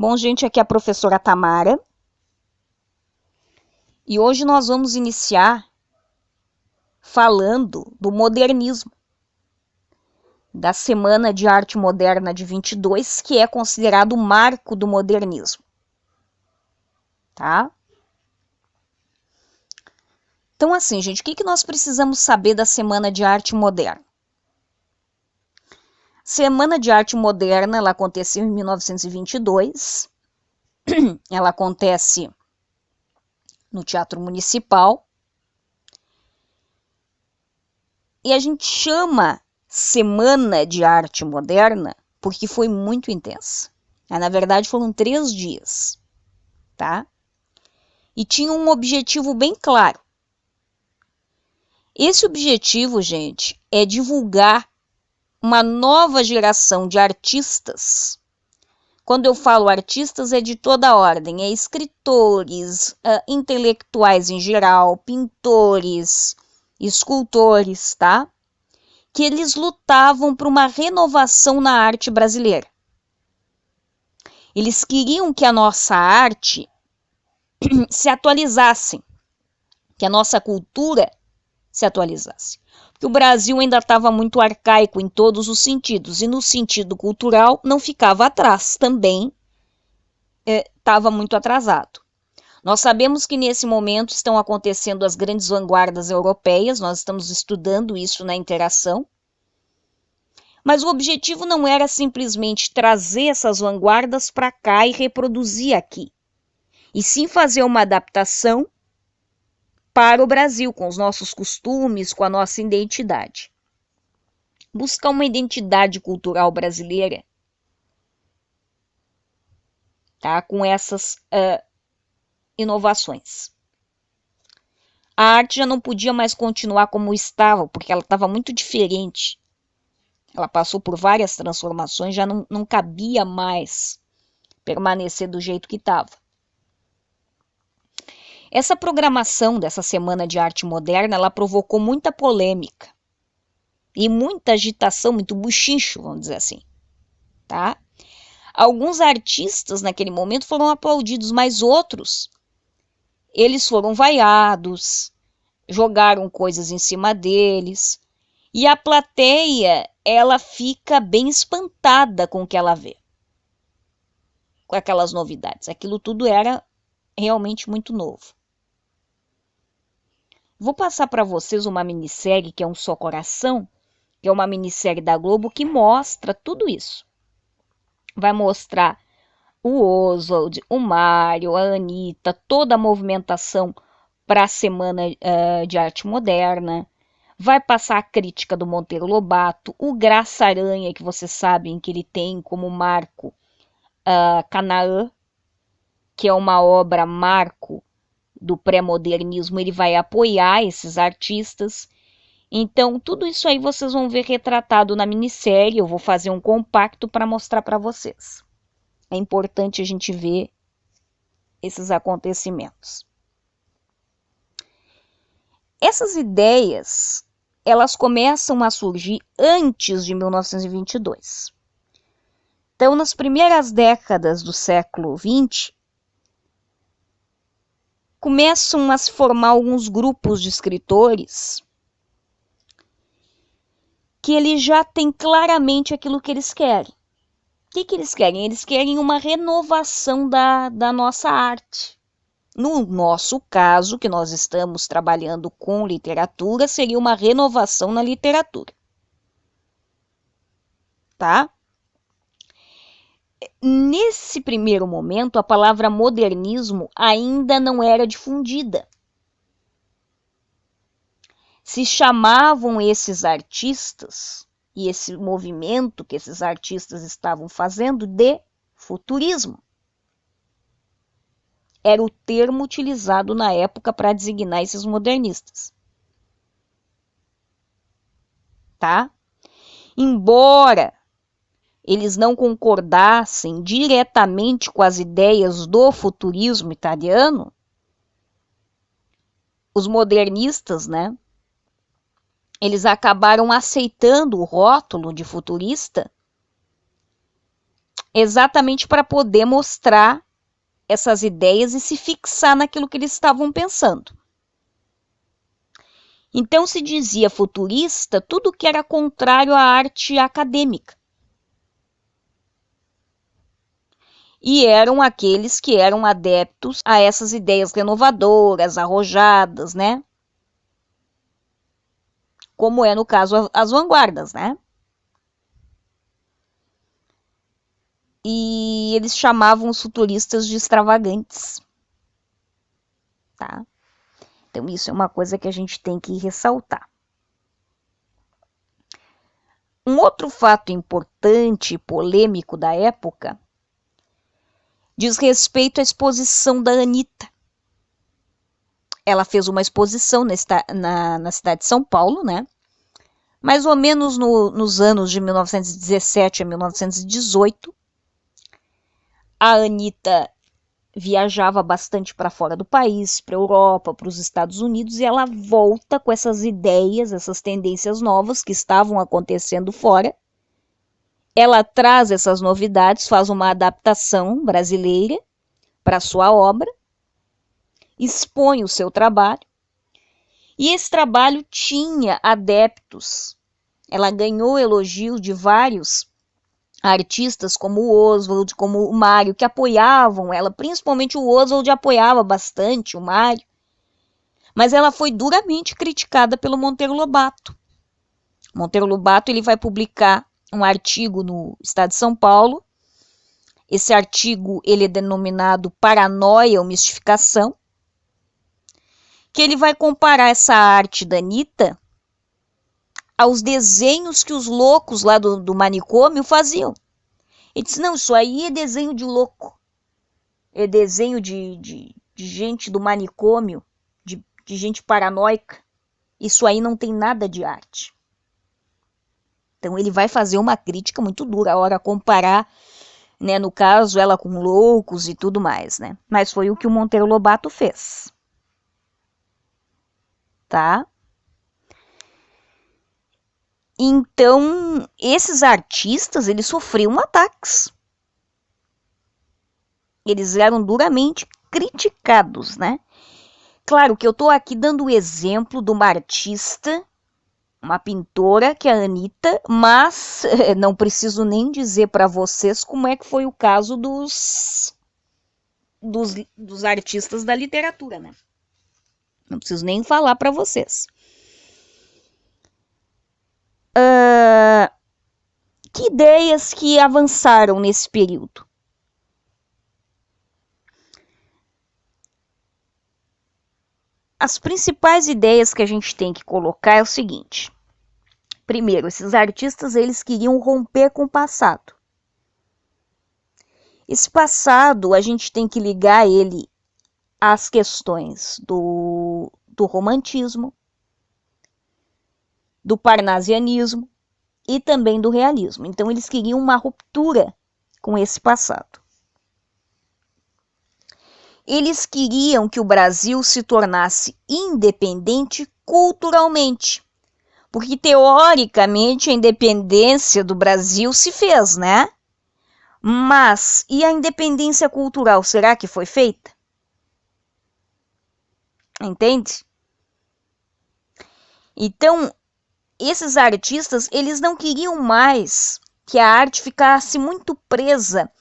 Bom, gente, aqui é a professora Tamara e hoje nós vamos iniciar falando do modernismo, da Semana de Arte Moderna de 22, que é considerado o marco do modernismo, tá? Então, assim, gente, o que nós precisamos saber da Semana de Arte Moderna? Semana de Arte Moderna, ela aconteceu em 1922, ela acontece no Teatro Municipal, e a gente chama Semana de Arte Moderna porque foi muito intensa. Na verdade, foram 3 dias, tá? E tinha um objetivo bem claro. Esse objetivo, gente, é divulgar uma nova geração de artistas. Quando eu falo artistas, é de toda a ordem, é escritores, intelectuais em geral, pintores, escultores, tá? Que eles lutavam por uma renovação na arte brasileira. Eles queriam que a nossa arte se atualizasse, que a nossa cultura se atualizasse. Porque o Brasil ainda estava muito arcaico em todos os sentidos, e no sentido cultural não ficava atrás, também estava muito atrasado. Nós sabemos que nesse momento estão acontecendo as grandes vanguardas europeias, nós estamos estudando isso na interação, mas o objetivo não era simplesmente trazer essas vanguardas para cá e reproduzir aqui, e sim fazer uma adaptação para o Brasil, com os nossos costumes, com a nossa identidade. Buscar uma identidade cultural brasileira, tá? Com essas inovações. A arte já não podia mais continuar como estava, porque ela estava muito diferente. Ela passou por várias transformações, já não cabia mais permanecer do jeito que estava. Essa programação dessa Semana de Arte Moderna, ela provocou muita polêmica e muita agitação, muito buchincho, vamos dizer assim, tá? Alguns artistas naquele momento foram aplaudidos, mas outros, eles foram vaiados, jogaram coisas em cima deles, e a plateia, ela fica bem espantada com o que ela vê, com aquelas novidades. Aquilo tudo era realmente muito novo. Vou passar para vocês uma minissérie que é Um Só Coração, que é uma minissérie da Globo que mostra tudo isso. Vai mostrar o Oswald, o Mário, a Anitta, toda a movimentação para a Semana de Arte Moderna. Vai passar a crítica do Monteiro Lobato, o Graça Aranha, que vocês sabem que ele tem como marco Canaã, que é uma obra marco do pré-modernismo, ele vai apoiar esses artistas. Então, tudo isso aí vocês vão ver retratado na minissérie. Eu vou fazer um compacto para mostrar para vocês. É importante a gente ver esses acontecimentos. Essas ideias, elas começam a surgir antes de 1922. Então, nas primeiras décadas do século XX, começam a se formar alguns grupos de escritores que eles já têm claramente aquilo que eles querem. O que eles querem? Eles querem uma renovação da nossa arte. No nosso caso, que nós estamos trabalhando com literatura, seria uma renovação na literatura. Tá? Nesse primeiro momento, a palavra modernismo ainda não era difundida. Se chamavam esses artistas e esse movimento que esses artistas estavam fazendo de futurismo. Era o termo utilizado na época para designar esses modernistas. Tá? Embora eles não concordassem diretamente com as ideias do futurismo italiano, os modernistas, né? Eles acabaram aceitando o rótulo de futurista exatamente para poder mostrar essas ideias e se fixar naquilo que eles estavam pensando. Então se dizia futurista tudo que era contrário à arte acadêmica. E eram aqueles que eram adeptos a essas ideias renovadoras, arrojadas, né? Como é no caso as vanguardas, né? E eles chamavam os futuristas de extravagantes, tá? Então isso é uma coisa que a gente tem que ressaltar. Um outro fato importante e polêmico da época diz respeito à exposição da Anitta. Ela fez uma exposição na cidade de São Paulo, né? Mais ou menos nos anos de 1917 a 1918. A Anitta viajava bastante para fora do país, para a Europa, para os Estados Unidos, e ela volta com essas ideias, essas tendências novas que estavam acontecendo fora. Ela traz essas novidades, faz uma adaptação brasileira para a sua obra, expõe o seu trabalho, e esse trabalho tinha adeptos. Ela ganhou elogio de vários artistas como o Oswald, como o Mário, que apoiavam ela, principalmente o Oswald apoiava bastante o Mário, mas ela foi duramente criticada pelo Monteiro Lobato. Monteiro Lobato ele vai publicar um artigo no Estado de São Paulo. Esse artigo ele é denominado Paranoia ou Mistificação, que ele vai comparar essa arte da Anitta aos desenhos que os loucos lá do manicômio faziam. Ele disse, não, isso aí é desenho de louco, é desenho de gente do manicômio, de gente paranoica, isso aí não tem nada de arte. Então ele vai fazer uma crítica muito dura, a hora comparar, né, no caso, ela com loucos e tudo mais, né? Mas foi o que o Monteiro Lobato fez. Tá? Então, esses artistas, eles sofriam ataques. Eles eram duramente criticados, né? Claro que eu estou aqui dando o exemplo de uma artista, uma pintora, que é a Anitta, mas não preciso nem dizer para vocês como é que foi o caso dos artistas da literatura, né? Não preciso nem falar para vocês. Que ideias que avançaram nesse período? As principais ideias que a gente tem que colocar é o seguinte. Primeiro, esses artistas eles queriam romper com o passado. Esse passado a gente tem que ligar ele às questões do romantismo, do parnasianismo e também do realismo. Então eles queriam uma ruptura com esse passado. Eles queriam que o Brasil se tornasse independente culturalmente, porque teoricamente a independência do Brasil se fez, né? Mas e a independência cultural, será que foi feita? Entende? Então, esses artistas, eles não queriam mais que a arte ficasse muito presa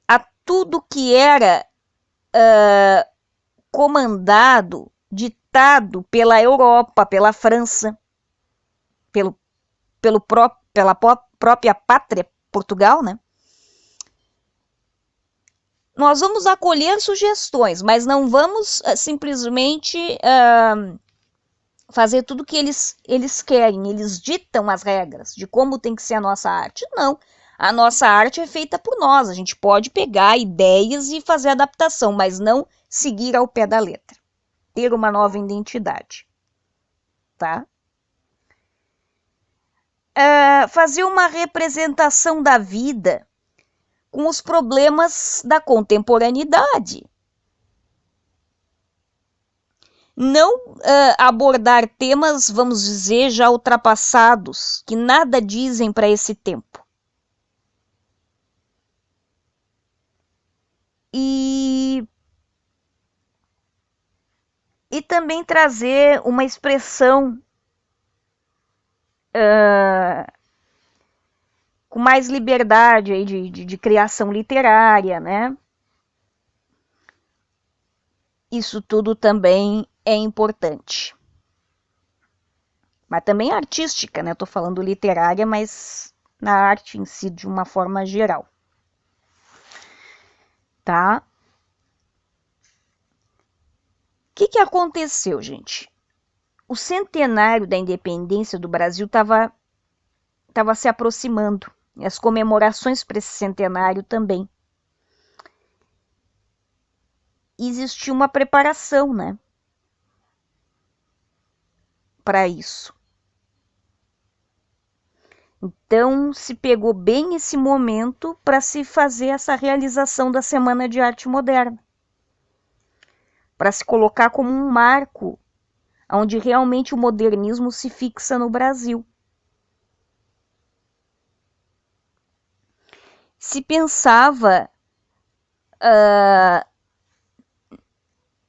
a tudo que era comandado, ditado pela Europa, pela França, pela própria pátria Portugal, né? Nós vamos acolher sugestões, mas não vamos simplesmente fazer tudo que eles querem, eles ditam as regras de como tem que ser a nossa arte. Não, a nossa arte é feita por nós, a gente pode pegar ideias e fazer adaptação, mas não seguir ao pé da letra, ter uma nova identidade, tá? Fazer uma representação da vida com os problemas da contemporaneidade. Não abordar temas, vamos dizer, já ultrapassados, que nada dizem para esse tempo. e também trazer uma expressão com mais liberdade aí de criação literária, né? Isso tudo também é importante. Mas também artística, né? Estou falando literária, mas na arte em si, de uma forma geral. Tá? O que aconteceu, gente? O centenário da independência do Brasil estava se aproximando. E as comemorações para esse centenário também. Existia uma preparação, né? Para isso. Então, se pegou bem esse momento para se fazer essa realização da Semana de Arte Moderna. Para se colocar como um marco onde realmente o modernismo se fixa no Brasil. Se pensava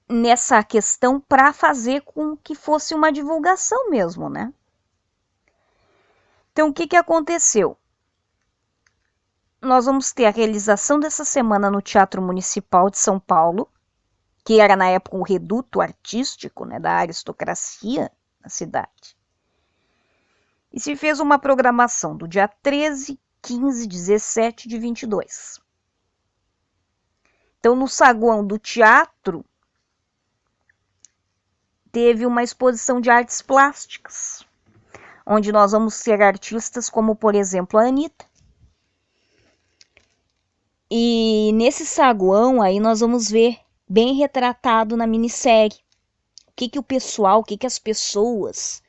nessa questão para fazer com que fosse uma divulgação mesmo, né? Então, o que aconteceu? Nós vamos ter a realização dessa semana no Teatro Municipal de São Paulo, que era na época um reduto artístico, né, da aristocracia na cidade. E se fez uma programação do dia 13, 15, 17 de 22. Então, no saguão do teatro, teve uma exposição de artes plásticas, onde nós vamos ter artistas como, por exemplo, a Anitta. E nesse saguão aí nós vamos ver bem retratado na minissérie o que o pessoal, o que as pessoas,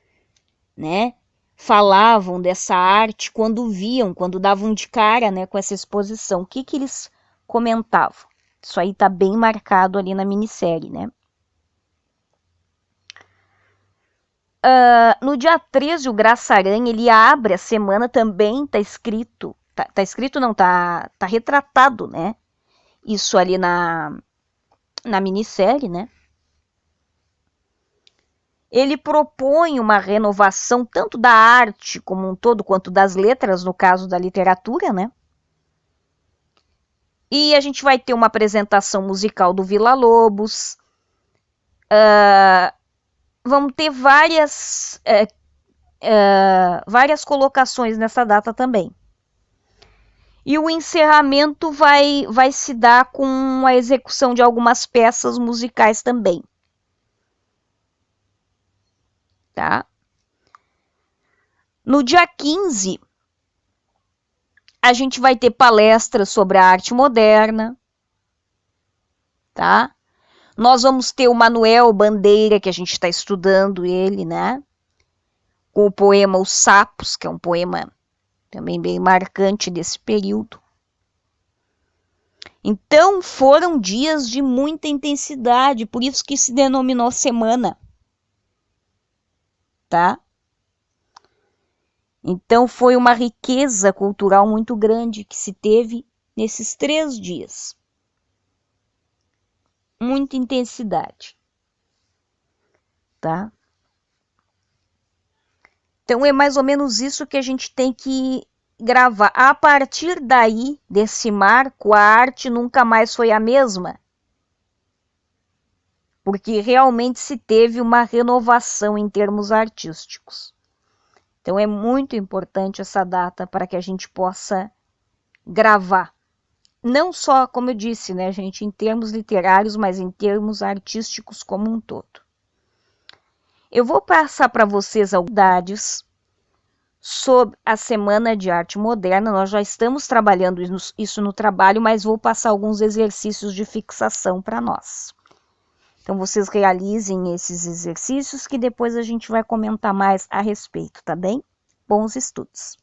né, falavam dessa arte quando viam, quando davam de cara, né, com essa exposição. O que eles comentavam? Isso aí tá bem marcado ali na minissérie, né? No dia 13, o Graça Aranha, ele abre a semana, também tá escrito, tá escrito não, tá retratado, né? Isso ali na minissérie, né? Ele propõe uma renovação tanto da arte como um todo, quanto das letras, no caso da literatura, né? E a gente vai ter uma apresentação musical do Villa-Lobos. Vamos ter várias colocações nessa data também. E o encerramento vai se dar com a execução de algumas peças musicais também. Tá? No dia 15, a gente vai ter palestras sobre a arte moderna. Tá? Nós vamos ter o Manuel Bandeira, que a gente está estudando ele, né? Com o poema Os Sapos, que é um poema também bem marcante desse período. Então, foram dias de muita intensidade, por isso que se denominou semana. Tá? Então, foi uma riqueza cultural muito grande que se teve nesses 3 dias. Muita intensidade. Tá? Então, é mais ou menos isso que a gente tem que gravar. A partir daí, desse marco, a arte nunca mais foi a mesma. Porque realmente se teve uma renovação em termos artísticos. Então, é muito importante essa data para que a gente possa gravar. Não só, como eu disse, né, gente, em termos literários, mas em termos artísticos como um todo. Eu vou passar para vocês algumas dados sobre a Semana de Arte Moderna. Nós já estamos trabalhando isso no trabalho, mas vou passar alguns exercícios de fixação para nós. Então, vocês realizem esses exercícios que depois a gente vai comentar mais a respeito, tá bem? Bons estudos!